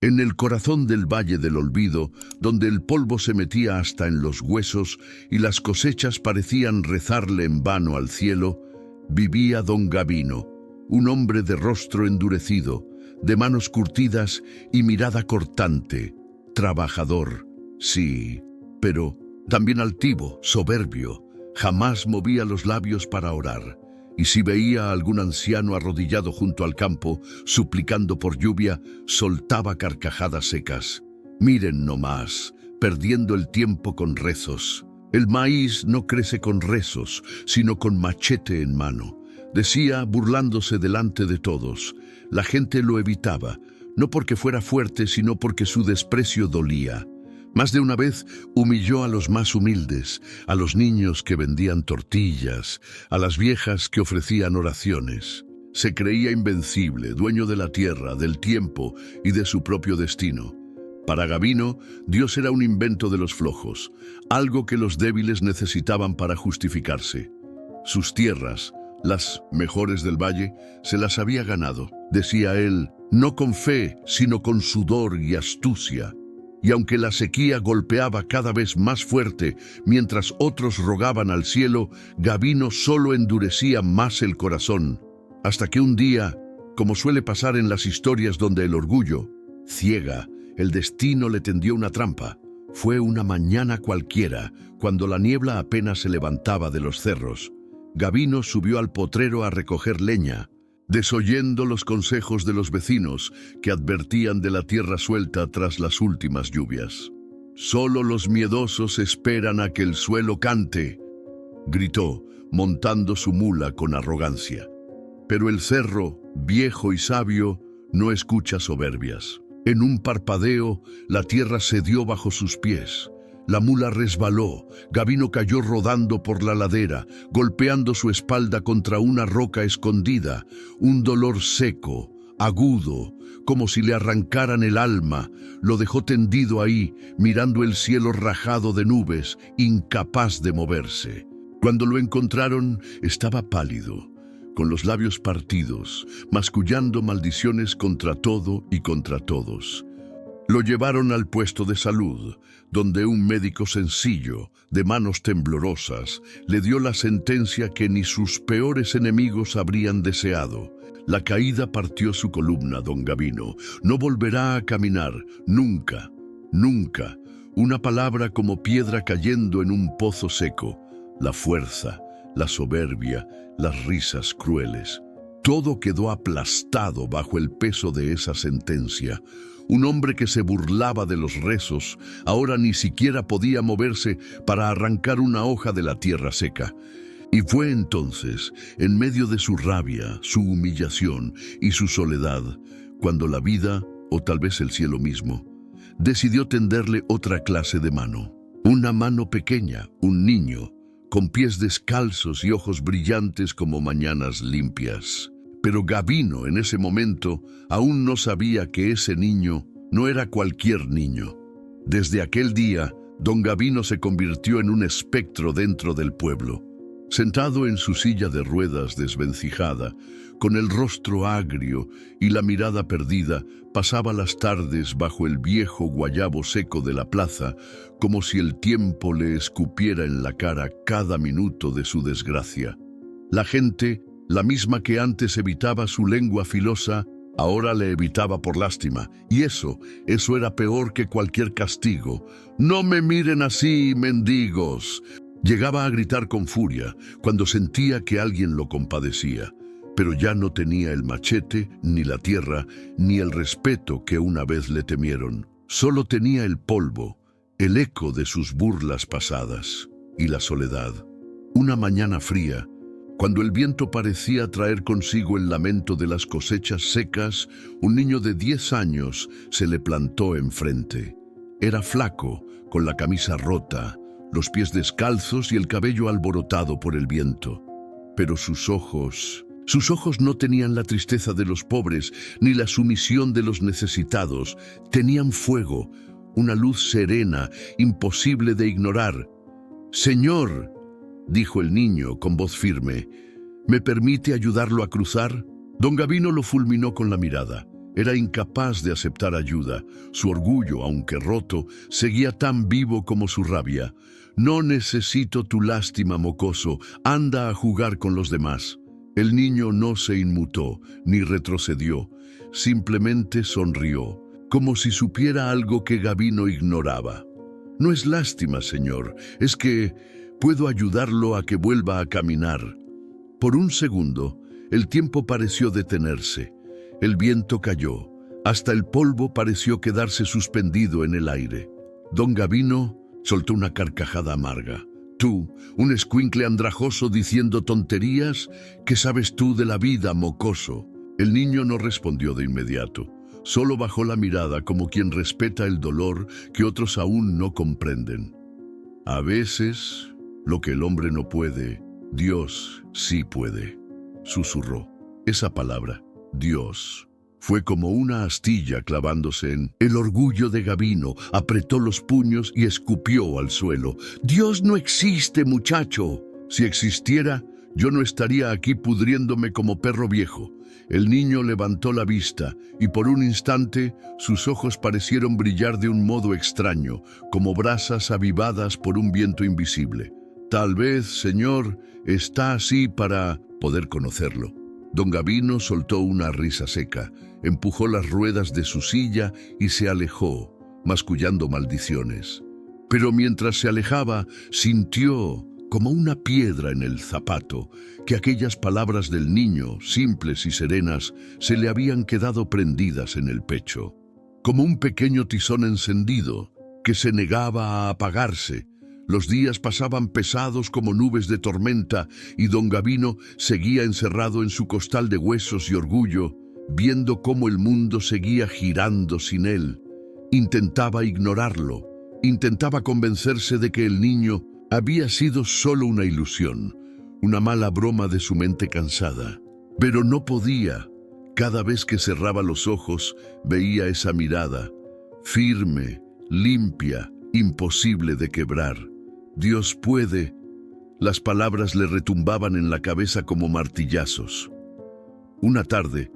En el corazón del Valle del Olvido, donde el polvo se metía hasta en los huesos y las cosechas parecían rezarle en vano al cielo, vivía don Gavino, un hombre de rostro endurecido, de manos curtidas y mirada cortante, trabajador, sí, pero también altivo, soberbio, jamás movía los labios para orar. Y si veía a algún anciano arrodillado junto al campo, suplicando por lluvia, soltaba carcajadas secas. Miren nomás, perdiendo el tiempo con rezos. El maíz no crece con rezos, sino con machete en mano. Decía, burlándose delante de todos. La gente lo evitaba, no porque fuera fuerte, sino porque su desprecio dolía. Más de una vez humilló a los más humildes, a los niños que vendían tortillas, a las viejas que ofrecían oraciones. Se creía invencible, dueño de la tierra, del tiempo y de su propio destino. Para Gavino, Dios era un invento de los flojos, algo que los débiles necesitaban para justificarse. Sus tierras, las mejores del valle, se las había ganado, decía él, no con fe, sino con sudor y astucia. Y aunque la sequía golpeaba cada vez más fuerte, mientras otros rogaban al cielo, Gavino solo endurecía más el corazón, hasta que un día, como suele pasar en las historias donde el orgullo ciega, el destino le tendió una trampa. Fue una mañana cualquiera, cuando la niebla apenas se levantaba de los cerros. Gavino subió al potrero a recoger leña, desoyendo los consejos de los vecinos que advertían de la tierra suelta tras las últimas lluvias. «Solo los miedosos esperan a que el suelo cante», gritó, montando su mula con arrogancia. Pero el cerro, viejo y sabio, no escucha soberbias. En un parpadeo, la tierra cedió bajo sus pies. La mula resbaló, Gavino cayó rodando por la ladera, golpeando su espalda contra una roca escondida, un dolor seco, agudo, como si le arrancaran el alma, lo dejó tendido ahí, mirando el cielo rajado de nubes, incapaz de moverse. Cuando lo encontraron, estaba pálido, con los labios partidos, mascullando maldiciones contra todo y contra todos. Lo llevaron al puesto de salud, donde un médico sencillo, de manos temblorosas, le dio la sentencia que ni sus peores enemigos habrían deseado. La caída partió su columna, don Gavino. No volverá a caminar, nunca, nunca. Una palabra como piedra cayendo en un pozo seco. La fuerza, la soberbia, las risas crueles. Todo quedó aplastado bajo el peso de esa sentencia. Un hombre que se burlaba de los rezos, ahora ni siquiera podía moverse para arrancar una hoja de la tierra seca. Y fue entonces, en medio de su rabia, su humillación y su soledad, cuando la vida, o tal vez el cielo mismo, decidió tenderle otra clase de mano. Una mano pequeña, un niño, con pies descalzos y ojos brillantes como mañanas limpias. Pero Gavino, en ese momento, aún no sabía que ese niño no era cualquier niño. Desde aquel día, don Gavino se convirtió en un espectro dentro del pueblo. Sentado en su silla de ruedas desvencijada, con el rostro agrio y la mirada perdida, pasaba las tardes bajo el viejo guayabo seco de la plaza, como si el tiempo le escupiera en la cara cada minuto de su desgracia. La gente, la misma que antes evitaba su lengua filosa, ahora le evitaba por lástima, y eso era peor que cualquier castigo. «¡No me miren así, mendigos!». Llegaba a gritar con furia cuando sentía que alguien lo compadecía, pero ya no tenía el machete, ni la tierra, ni el respeto que una vez le temieron. Solo tenía el polvo, el eco de sus burlas pasadas, y la soledad. Una mañana fría, cuando el viento parecía traer consigo el lamento de las cosechas secas, un niño de 10 años se le plantó enfrente. Era flaco, con la camisa rota, los pies descalzos y el cabello alborotado por el viento. Pero sus ojos no tenían la tristeza de los pobres, ni la sumisión de los necesitados. Tenían fuego, una luz serena, imposible de ignorar. «Señor», dijo el niño con voz firme, «¿me permite ayudarlo a cruzar?». Don Gavino lo fulminó con la mirada. Era incapaz de aceptar ayuda. Su orgullo, aunque roto, seguía tan vivo como su rabia. «No necesito tu lástima, mocoso. Anda a jugar con los demás». El niño no se inmutó, ni retrocedió. Simplemente sonrió, como si supiera algo que Gabino ignoraba. «No es lástima, señor. Es que puedo ayudarlo a que vuelva a caminar». Por un segundo, el tiempo pareció detenerse. El viento cayó. Hasta el polvo pareció quedarse suspendido en el aire. Don Gabino soltó una carcajada amarga. «Tú, un escuincle andrajoso diciendo tonterías, ¿qué sabes tú de la vida, mocoso?». El niño no respondió de inmediato. Solo bajó la mirada como quien respeta el dolor que otros aún no comprenden. «A veces, lo que el hombre no puede, Dios sí puede», susurró. Esa palabra, Dios, fue como una astilla clavándose en el orgullo de Gabino. Apretó los puños y escupió al suelo. «Dios no existe, muchacho. Si existiera, yo no estaría aquí pudriéndome como perro viejo». El niño levantó la vista y por un instante sus ojos parecieron brillar de un modo extraño, como brasas avivadas por un viento invisible. «Tal vez, señor, está así para poder conocerlo». Don Gabino soltó una risa seca, empujó las ruedas de su silla y se alejó, mascullando maldiciones. Pero mientras se alejaba, sintió, como una piedra en el zapato, que aquellas palabras del niño, simples y serenas, se le habían quedado prendidas en el pecho. Como un pequeño tizón encendido, que se negaba a apagarse. Los días pasaban pesados como nubes de tormenta y don Gabino seguía encerrado en su costal de huesos y orgullo, viendo cómo el mundo seguía girando sin él. Intentaba ignorarlo, intentaba convencerse de que el niño había sido solo una ilusión, una mala broma de su mente cansada. Pero no podía. Cada vez que cerraba los ojos, veía esa mirada, firme, limpia, imposible de quebrar. «Dios puede». Las palabras le retumbaban en la cabeza como martillazos. Una tarde,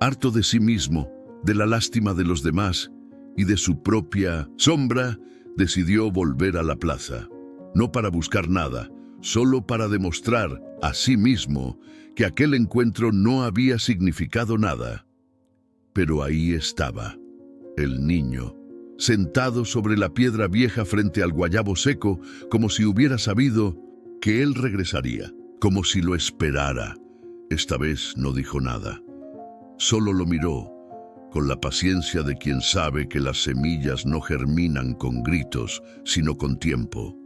harto de sí mismo, de la lástima de los demás y de su propia sombra, decidió volver a la plaza. No para buscar nada, solo para demostrar a sí mismo que aquel encuentro no había significado nada. Pero ahí estaba, el niño, sentado sobre la piedra vieja frente al guayabo seco, como si hubiera sabido que él regresaría, como si lo esperara. Esta vez no dijo nada. Solo lo miró, con la paciencia de quien sabe que las semillas no germinan con gritos, sino con tiempo.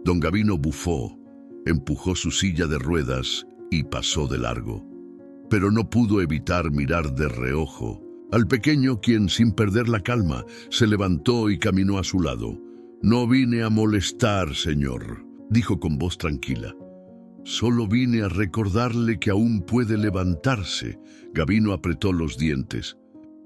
Don Gabino bufó, empujó su silla de ruedas y pasó de largo. Pero no pudo evitar mirar de reojo al pequeño, quien, sin perder la calma, se levantó y caminó a su lado. «No vine a molestar, señor», dijo con voz tranquila. «Solo vine a recordarle que aún puede levantarse». Gabino apretó los dientes.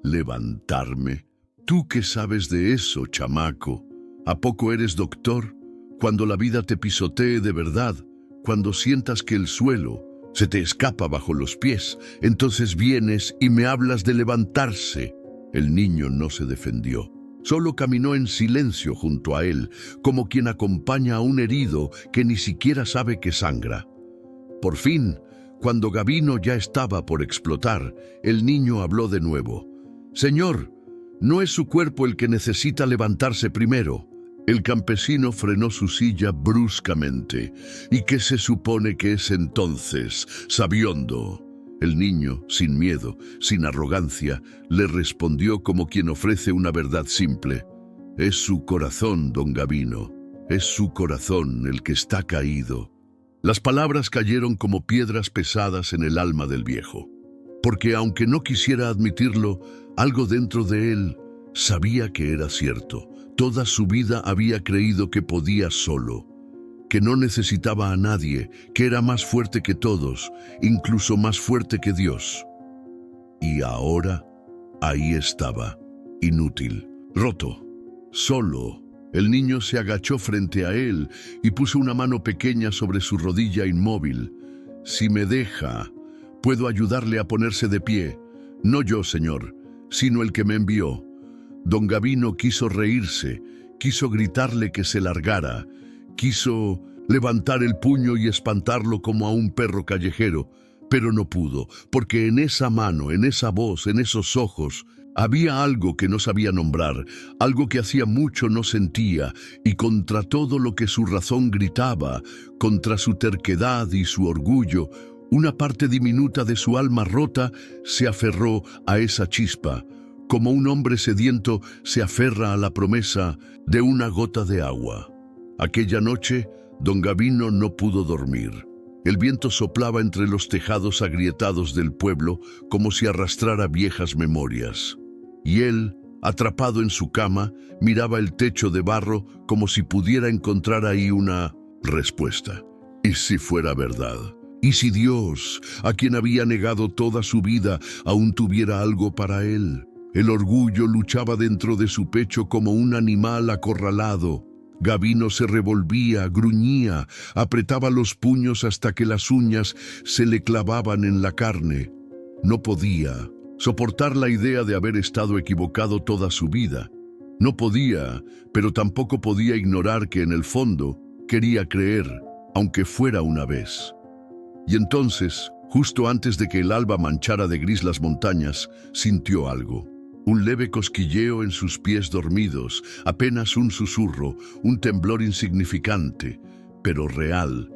«¿Levantarme? ¿Tú qué sabes de eso, chamaco? ¿A poco eres doctor? Cuando la vida te pisotee de verdad, cuando sientas que el suelo se te escapa bajo los pies, entonces vienes y me hablas de levantarse». El niño no se defendió. Solo caminó en silencio junto a él, como quien acompaña a un herido que ni siquiera sabe que sangra. Por fin, cuando Gabino ya estaba por explotar, el niño habló de nuevo. «Señor, no es su cuerpo el que necesita levantarse primero». El campesino frenó su silla bruscamente. «¿Y qué se supone que es entonces, sabiondo?». El niño, sin miedo, sin arrogancia, le respondió como quien ofrece una verdad simple. «Es su corazón, don Gabino. Es su corazón el que está caído». Las palabras cayeron como piedras pesadas en el alma del viejo. Porque aunque no quisiera admitirlo, algo dentro de él sabía que era cierto. Toda su vida había creído que podía solo, que no necesitaba a nadie, que era más fuerte que todos, incluso más fuerte que Dios. Y ahora, ahí estaba, inútil, roto, solo. El niño se agachó frente a él y puso una mano pequeña sobre su rodilla inmóvil. «Si me deja, puedo ayudarle a ponerse de pie». «No yo, señor. sino el que me envió. Don Gavino quiso reírse, quiso gritarle que se largara, quiso levantar el puño y espantarlo como a un perro callejero, pero no pudo, porque en esa mano, en esa voz, en esos ojos, había algo que no sabía nombrar, algo que hacía mucho no sentía, y contra todo lo que su razón gritaba, contra su terquedad y su orgullo, una parte diminuta de su alma rota se aferró a esa chispa, como un hombre sediento se aferra a la promesa de una gota de agua. Aquella noche, don Gavino no pudo dormir. El viento soplaba entre los tejados agrietados del pueblo como si arrastrara viejas memorias. Y él, atrapado en su cama, miraba el techo de barro como si pudiera encontrar ahí una respuesta. ¿Y si fuera verdad? ¿Y si Dios, a quien había negado toda su vida, aún tuviera algo para él? El orgullo luchaba dentro de su pecho como un animal acorralado. Gavino se revolvía, gruñía, apretaba los puños hasta que las uñas se le clavaban en la carne. No podía soportar la idea de haber estado equivocado toda su vida. No podía, pero tampoco podía ignorar que en el fondo quería creer, aunque fuera una vez. Y entonces, justo antes de que el alba manchara de gris las montañas, sintió algo. Un leve cosquilleo en sus pies dormidos, apenas un susurro, un temblor insignificante, pero real.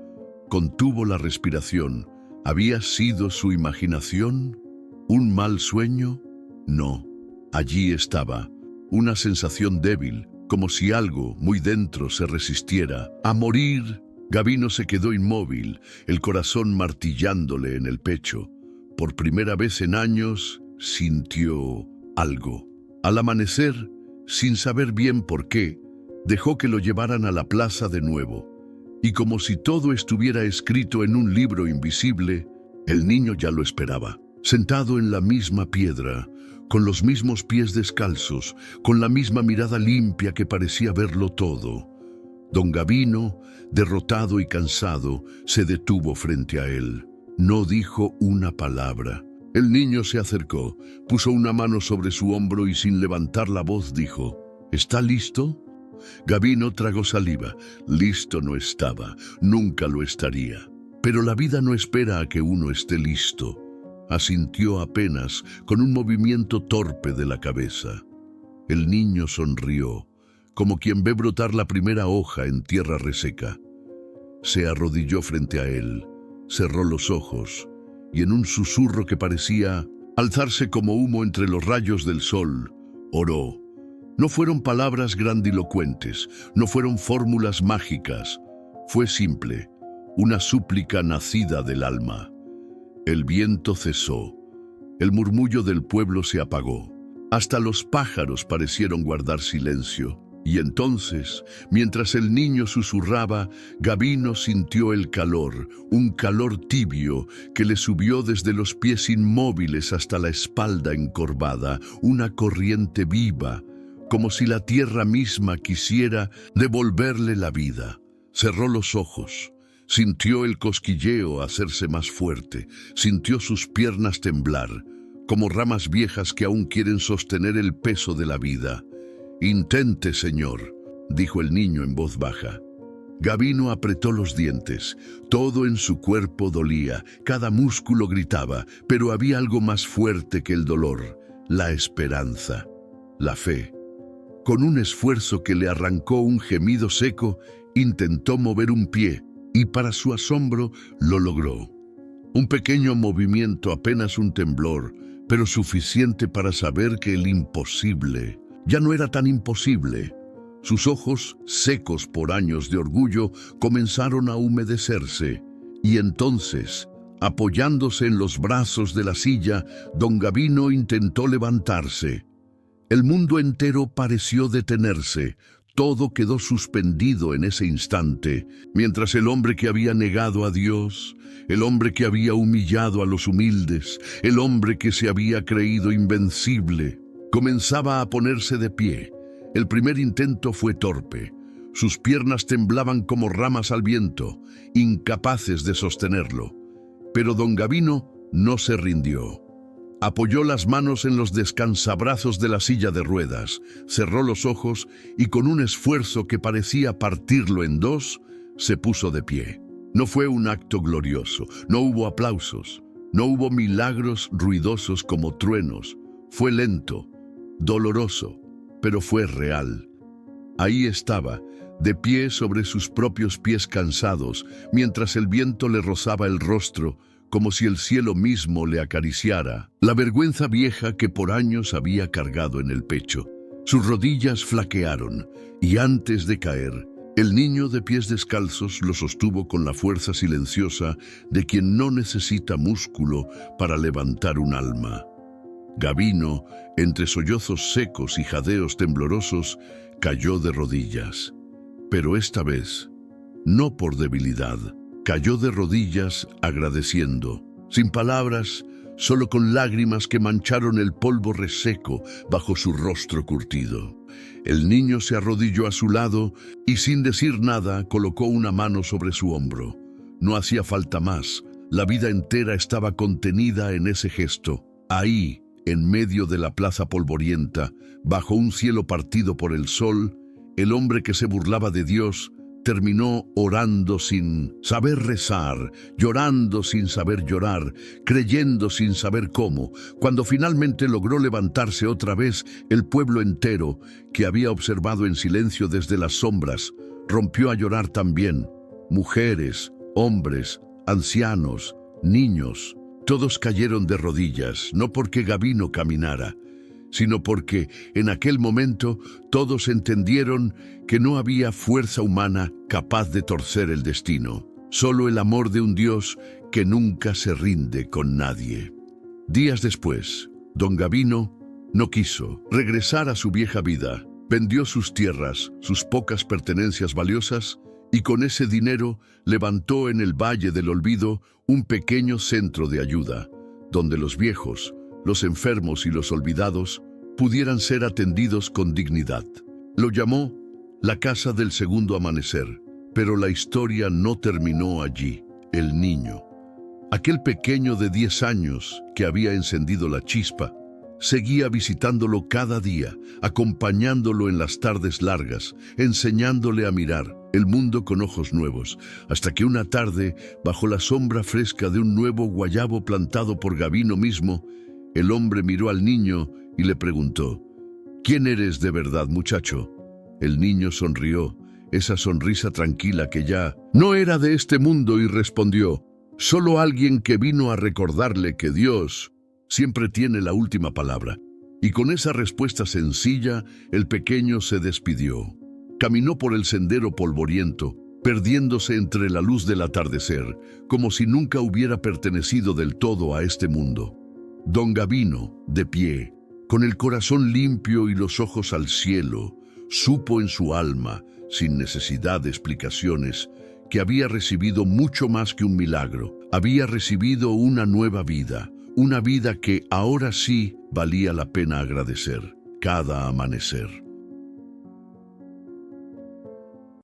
Contuvo la respiración. ¿Había sido su imaginación? ¿Un mal sueño? No. Allí estaba, una sensación débil, como si algo muy dentro se resistiera a morir. Gavino se quedó inmóvil, el corazón martillándole en el pecho. Por primera vez en años, sintió algo. Al amanecer, sin saber bien por qué, dejó que lo llevaran a la plaza de nuevo. Y como si todo estuviera escrito en un libro invisible, el niño ya lo esperaba. Sentado en la misma piedra, con los mismos pies descalzos, con la misma mirada limpia que parecía verlo todo. Don Gavino, derrotado y cansado, se detuvo frente a él. No dijo una palabra. El niño se acercó, puso una mano sobre su hombro y sin levantar la voz dijo: ¿Está listo? Gavino tragó saliva. Listo no estaba, nunca lo estaría. Pero la vida no espera a que uno esté listo. Asintió apenas, con un movimiento torpe de la cabeza. El niño sonrió, como quien ve brotar la primera hoja en tierra reseca. Se arrodilló frente a él, cerró los ojos, y en un susurro que parecía alzarse como humo entre los rayos del sol, oró. No fueron palabras grandilocuentes, no fueron fórmulas mágicas. Fue simple, una súplica nacida del alma. El viento cesó, el murmullo del pueblo se apagó. Hasta los pájaros parecieron guardar silencio. Y entonces, mientras el niño susurraba, Gavino sintió el calor, un calor tibio que le subió desde los pies inmóviles hasta la espalda encorvada, una corriente viva, como si la tierra misma quisiera devolverle la vida. Cerró los ojos, sintió el cosquilleo hacerse más fuerte, sintió sus piernas temblar, como ramas viejas que aún quieren sostener el peso de la vida. «Intente, señor», dijo el niño en voz baja. Gavino apretó los dientes. Todo en su cuerpo dolía, cada músculo gritaba, pero había algo más fuerte que el dolor: la esperanza, la fe. Con un esfuerzo que le arrancó un gemido seco, intentó mover un pie, y para su asombro lo logró. Un pequeño movimiento, apenas un temblor, pero suficiente para saber que el imposible ya no era tan imposible. Sus ojos, secos por años de orgullo, comenzaron a humedecerse. Y entonces, apoyándose en los brazos de la silla, don Gavino intentó levantarse. El mundo entero pareció detenerse. Todo quedó suspendido en ese instante, mientras el hombre que había negado a Dios, el hombre que había humillado a los humildes, el hombre que se había creído invencible, comenzaba a ponerse de pie. El primer intento fue torpe. Sus piernas temblaban como ramas al viento, incapaces de sostenerlo. Pero don Gavino no se rindió. Apoyó las manos en los descansabrazos de la silla de ruedas, cerró los ojos y con un esfuerzo que parecía partirlo en dos, se puso de pie. No fue un acto glorioso, no hubo aplausos, no hubo milagros ruidosos como truenos. Fue lento, doloroso, pero fue real. Ahí estaba, de pie sobre sus propios pies cansados, mientras el viento le rozaba el rostro, como si el cielo mismo le acariciara la vergüenza vieja que por años había cargado en el pecho. Sus rodillas flaquearon, y antes de caer, el niño de pies descalzos lo sostuvo con la fuerza silenciosa de quien no necesita músculo para levantar un alma. Gabino, entre sollozos secos y jadeos temblorosos, cayó de rodillas. Pero esta vez, no por debilidad, cayó de rodillas agradeciendo, sin palabras, solo con lágrimas que mancharon el polvo reseco bajo su rostro curtido. El niño se arrodilló a su lado y sin decir nada colocó una mano sobre su hombro. No hacía falta más, la vida entera estaba contenida en ese gesto. Ahí, en medio de la plaza polvorienta, bajo un cielo partido por el sol, el hombre que se burlaba de Dios terminó orando sin saber rezar, llorando sin saber llorar, creyendo sin saber cómo. Cuando finalmente logró levantarse otra vez, el pueblo entero, que había observado en silencio desde las sombras, rompió a llorar también. Mujeres, hombres, ancianos, niños, todos cayeron de rodillas, no porque Gabino caminara, sino porque en aquel momento todos entendieron que no había fuerza humana capaz de torcer el destino, solo el amor de un Dios que nunca se rinde con nadie. Días después, don Gabino no quiso regresar a su vieja vida, vendió sus tierras, sus pocas pertenencias valiosas, y con ese dinero levantó en el Valle del Olvido un pequeño centro de ayuda, donde los viejos, los enfermos y los olvidados pudieran ser atendidos con dignidad. Lo llamó la Casa del Segundo Amanecer, pero la historia no terminó allí. El niño, aquel pequeño de 10 años que había encendido la chispa, seguía visitándolo cada día, acompañándolo en las tardes largas, enseñándole a mirar el mundo con ojos nuevos, hasta que una tarde, bajo la sombra fresca de un nuevo guayabo plantado por Gabino mismo, el hombre miró al niño y le preguntó: ¿Quién eres de verdad, muchacho? El niño sonrió, esa sonrisa tranquila que ya no era de este mundo, y respondió: solo alguien que vino a recordarle que Dios siempre tiene la última palabra. Y con esa respuesta sencilla, el pequeño se despidió. Caminó por el sendero polvoriento, perdiéndose entre la luz del atardecer, como si nunca hubiera pertenecido del todo a este mundo. Don Gabino, de pie, con el corazón limpio y los ojos al cielo, supo en su alma, sin necesidad de explicaciones, que había recibido mucho más que un milagro. Había recibido una nueva vida, una vida que ahora sí valía la pena agradecer cada amanecer.